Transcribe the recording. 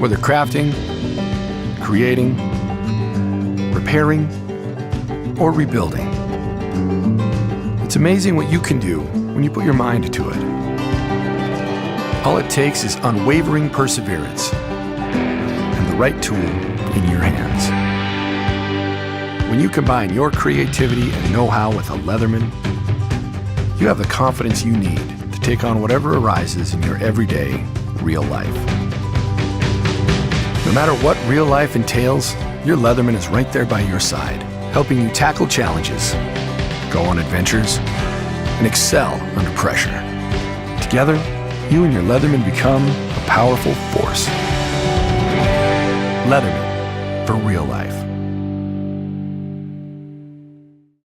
Whether crafting, creating, repairing, or rebuilding, it's amazing what you can do when you put your mind to it. All it takes is unwavering perseverance and the right tool in your hands. When you combine your creativity and know-how with a Leatherman, you have the confidence you need to take on whatever arises in your everyday, real life. No matter what real life entails, your Leatherman is right there by your side, helping you tackle challenges, go on adventures, and excel under pressure. Together, you and your Leatherman become a powerful force. Leatherman, for real life.